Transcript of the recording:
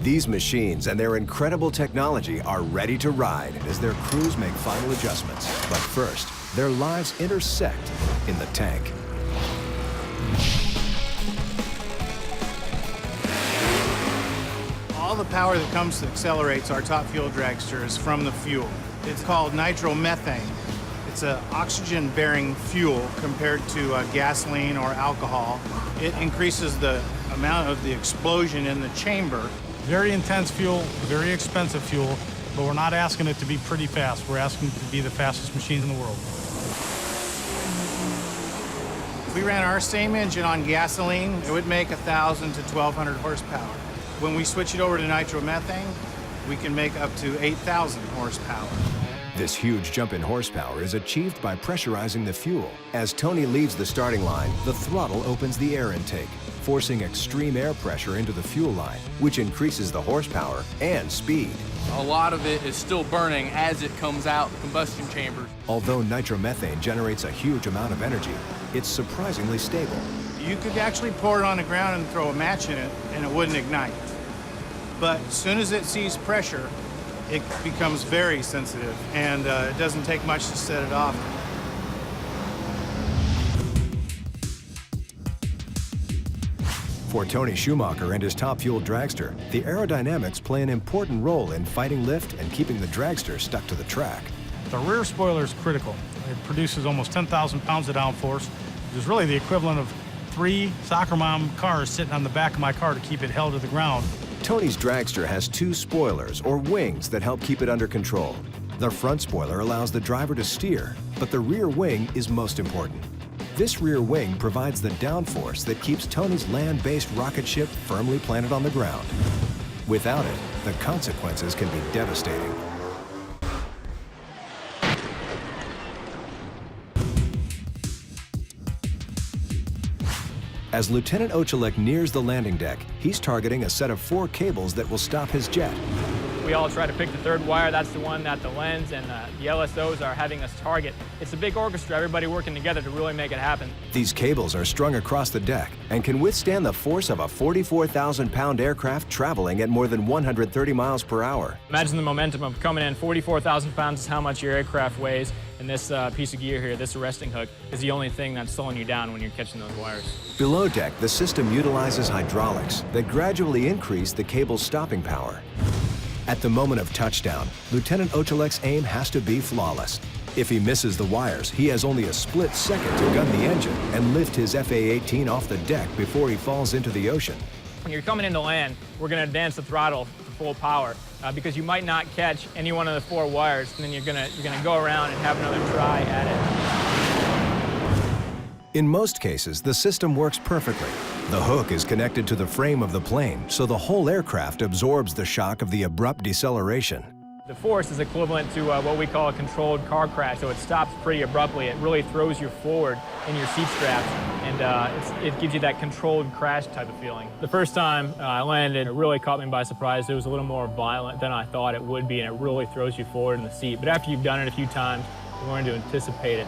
These machines and their incredible technology are ready to ride as their crews make final adjustments. But first, their lives intersect in the tank. All the power that comes that accelerates our Top Fuel dragster is from the fuel. It's called nitromethane. It's an oxygen-bearing fuel compared to gasoline or alcohol. It increases the amount of the explosion in the chamber. Very intense fuel, very expensive fuel, but we're not asking it to be pretty fast. We're asking it to be the fastest machines in the world. If we ran our same engine on gasoline, it would make 1,000 to 1,200 horsepower. When we switch it over to nitromethane, we can make up to 8,000 horsepower. This huge jump in horsepower is achieved by pressurizing the fuel. As Tony leaves the starting line, the throttle opens the air intake, forcing extreme air pressure into the fuel line, which increases the horsepower and speed. A lot of it is still burning as it comes out the combustion chambers. Although nitromethane generates a huge amount of energy, it's surprisingly stable. You could actually pour it on the ground and throw a match in it, and it wouldn't ignite. But as soon as it sees pressure, it becomes very sensitive, and it doesn't take much to set it off. For Tony Schumacher and his Top Fuel dragster, the aerodynamics play an important role in fighting lift and keeping the dragster stuck to the track. The rear spoiler is critical. It produces almost 10,000 pounds of downforce, which is really the equivalent of 3 soccer mom cars sitting on the back of my car to keep it held to the ground. Tony's dragster has 2 spoilers, or wings, that help keep it under control. The front spoiler allows the driver to steer, but the rear wing is most important. This rear wing provides the downforce that keeps Tony's land-based rocket ship firmly planted on the ground. Without it, the consequences can be devastating. As Lieutenant Ochalek nears the landing deck, he's targeting a set of 4 cables that will stop his jet. We all try to pick the 3rd wire. That's the one that the lens and the LSOs are having us target. It's a big orchestra, everybody working together to really make it happen. These cables are strung across the deck and can withstand the force of a 44,000-pound aircraft traveling at more than 130 miles per hour. Imagine the momentum of coming in. 44,000 pounds is how much your aircraft weighs, and this piece of gear here, this arresting hook, is the only thing that's slowing you down when you're catching those wires. Below deck, the system utilizes hydraulics that gradually increase the cable's stopping power. At the moment of touchdown, Lieutenant Ochalek's aim has to be flawless. If he misses the wires, he has only a split second to gun the engine and lift his FA-18 off the deck before he falls into the ocean. When you're coming into land, we're going to advance the throttle to full power because you might not catch any one of the 4 wires, and then you're going to go around and have another try at it. In most cases, the system works perfectly. The hook is connected to the frame of the plane, so the whole aircraft absorbs the shock of the abrupt deceleration. The force is equivalent to what we call a controlled car crash, so it stops pretty abruptly. It really throws you forward in your seat straps, and it gives you that controlled crash type of feeling. The first time I landed, it really caught me by surprise. It was a little more violent than I thought it would be, and it really throws you forward in the seat. But after you've done it a few times, you learn to anticipate it.